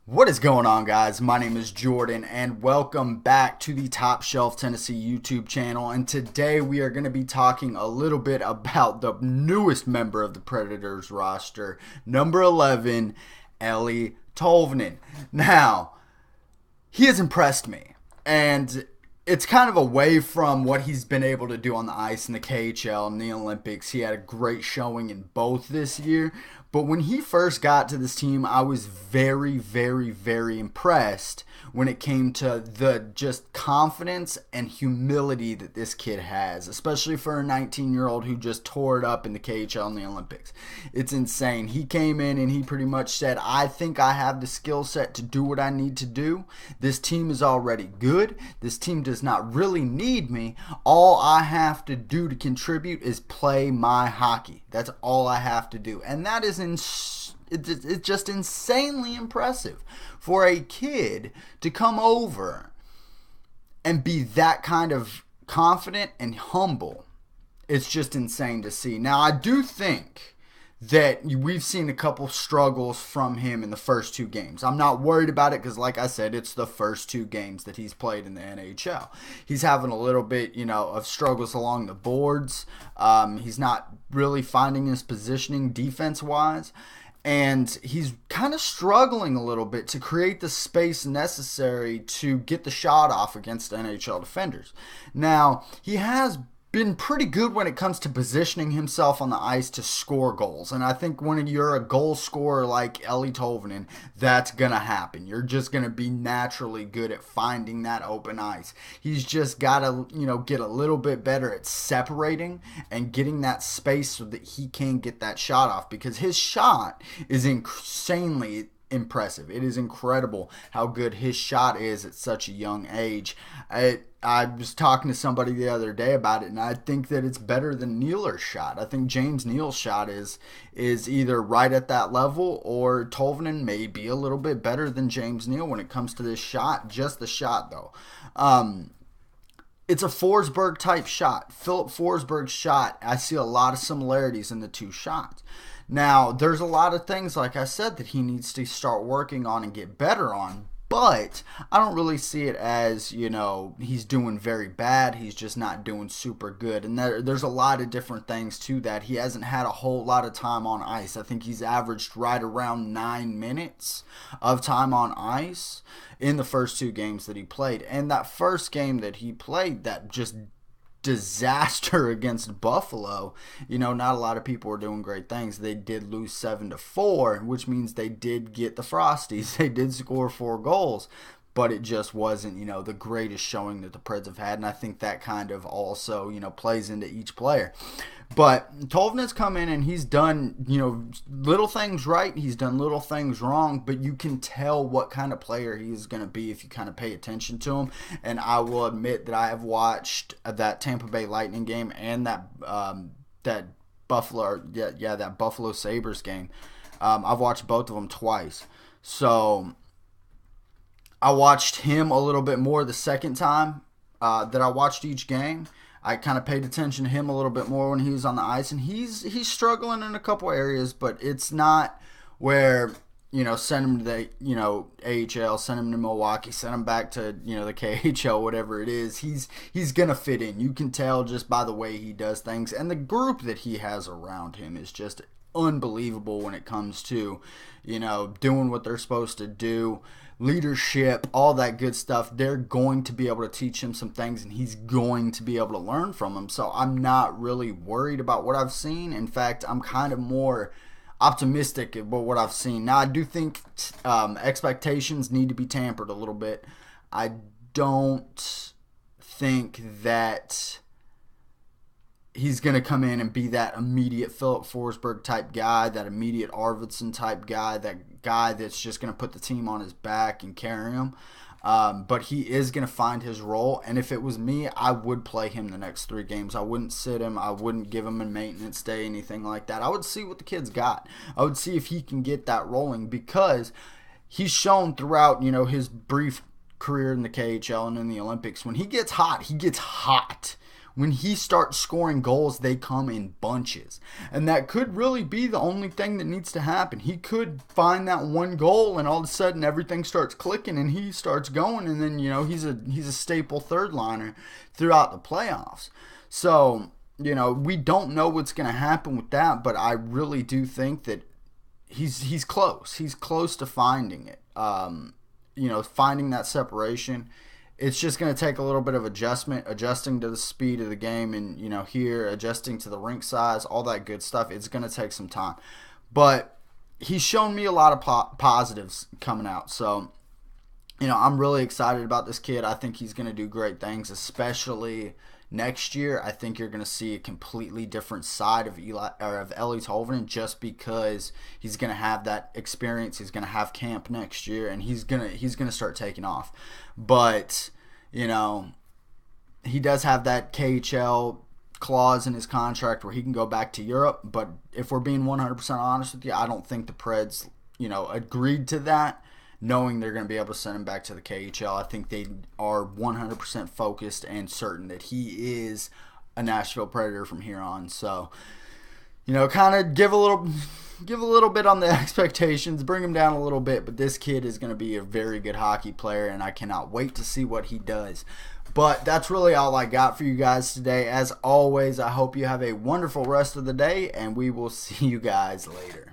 What is going on, guys? My name is Jordan, and welcome back to the Top Shelf Tennessee YouTube channel. And today we are going to be talking a little bit about the newest member of the Predators roster, number 11, Eeli Tolvanen. Now, he has impressed me, and it's kind of away from what he's been able to do on the ice in the KHL and the Olympics. He had a great showing in both this year. But when he first got to this team, I was very, very, very impressed when it came to the just confidence and humility that this kid has, especially for a 19-year-old who just tore it up in the KHL and the Olympics. It's insane. He came in and he pretty much said, I think I have the skill set to do what I need to do. This team is already good. This team does not really need me. All I have to do to contribute is play my hockey. That's all I have to do. And that is it's just insanely impressive for a kid to come over and be that kind of confident and humble. It's just insane to see. Now, I do think that we've seen a couple struggles from him in the first two games. I'm not worried about it because, like I said, it's the first two games that he's played in the NHL. He's having a little bit, of struggles along the boards. He's not really finding his positioning defense-wise. And he's kind of struggling a little bit to create the space necessary to get the shot off against NHL defenders. Now, he has been pretty good when it comes to positioning himself on the ice to score goals. And I think when you're a goal scorer like Eeli Tolvanen, that's going to happen. You're just going to be naturally good at finding that open ice. He's just got to, get a little bit better at separating and getting that space so that he can get that shot off, because his shot is insanely impressive. It is incredible how good his shot is at such a young age. I was talking to somebody the other day about it, and I think that it's better than Neal's shot. I think James Neal's shot is either right at that level, or Tolvanen may be a little bit better than James Neal when it comes to this shot. Just the shot, though. It's a Forsberg type shot. Philip Forsberg's shot, I see a lot of similarities in the two shots. Now, there's a lot of things, like I said, that he needs to start working on and get better on. But I don't really see it as, he's doing very bad. He's just not doing super good. And there's a lot of different things to that. He hasn't had a whole lot of time on ice. I think he's averaged right around 9 minutes of time on ice in the first two games that he played. And that first game that he played, that just disaster against Buffalo, not a lot of people were doing great things. They did lose 7-4, which means they did get the Frosties. They did score 4 goals, but it just wasn't, the greatest showing that the Preds have had. And I think that kind of also, plays into each player. But Tolvanen's come in and he's done, little things right. He's done little things wrong, but you can tell what kind of player he is going to be if you kind of pay attention to him. And I will admit that I have watched that Tampa Bay Lightning game and that Buffalo Sabres game. I've watched both of them twice. So I watched him a little bit more the second time that I watched each game. I kind of paid attention to him a little bit more when he was on the ice, and he's struggling in a couple areas, but it's not where, send him to the, AHL, send him to Milwaukee, send him back to, the KHL, whatever it is. He's going to fit in. You can tell just by the way he does things, and the group that he has around him is just unbelievable when it comes to, doing what they're supposed to do. Leadership, all that good stuff. They're going to be able to teach him some things, and he's going to be able to learn from them. So I'm not really worried about what I've seen. In fact, I'm kind of more optimistic about what I've seen. Now, I do think expectations need to be tampered a little bit. I don't think that he's going to come in and be that immediate Philip Forsberg type guy, that immediate Arvidsson type guy, that guy that's just going to put the team on his back and carry him. But he is going to find his role, and if it was me, I would play him the next 3 games. I wouldn't sit him. I wouldn't give him a maintenance day, anything like that. I would see what the kid's got. I would see if he can get that rolling, because he's shown throughout, his brief career in the KHL and in the Olympics, when he gets hot, he gets hot. when he starts scoring goals, they come in bunches. And that could really be the only thing that needs to happen. He could find that one goal and all of a sudden everything starts clicking and he starts going, and then, he's a staple third liner throughout the playoffs. So, we don't know what's going to happen with that, but I really do think that he's close. He's close to finding it. Finding that separation. It's just going to take a little bit of adjusting to the speed of the game, and here adjusting to the rink size, all that good stuff. It's going to take some time, but he's shown me a lot of positives coming out. So, I'm really excited about this kid. I think he's going to do great things, especially next year. I think you're going to see a completely different side of Eeli Tolvanen, just because he's going to have that experience. He's going to have camp next year, and he's going to start taking off. But he does have that KHL clause in his contract where he can go back to Europe. But if we're being 100% honest with you, I don't think the Preds agreed to that, knowing they're going to be able to send him back to the KHL. I think they are 100% focused and certain that he is a Nashville Predator from here on. So, kind of give a little bit on the expectations, bring him down a little bit, but this kid is going to be a very good hockey player, and I cannot wait to see what he does. But that's really all I got for you guys today. As always, I hope you have a wonderful rest of the day, and we will see you guys later.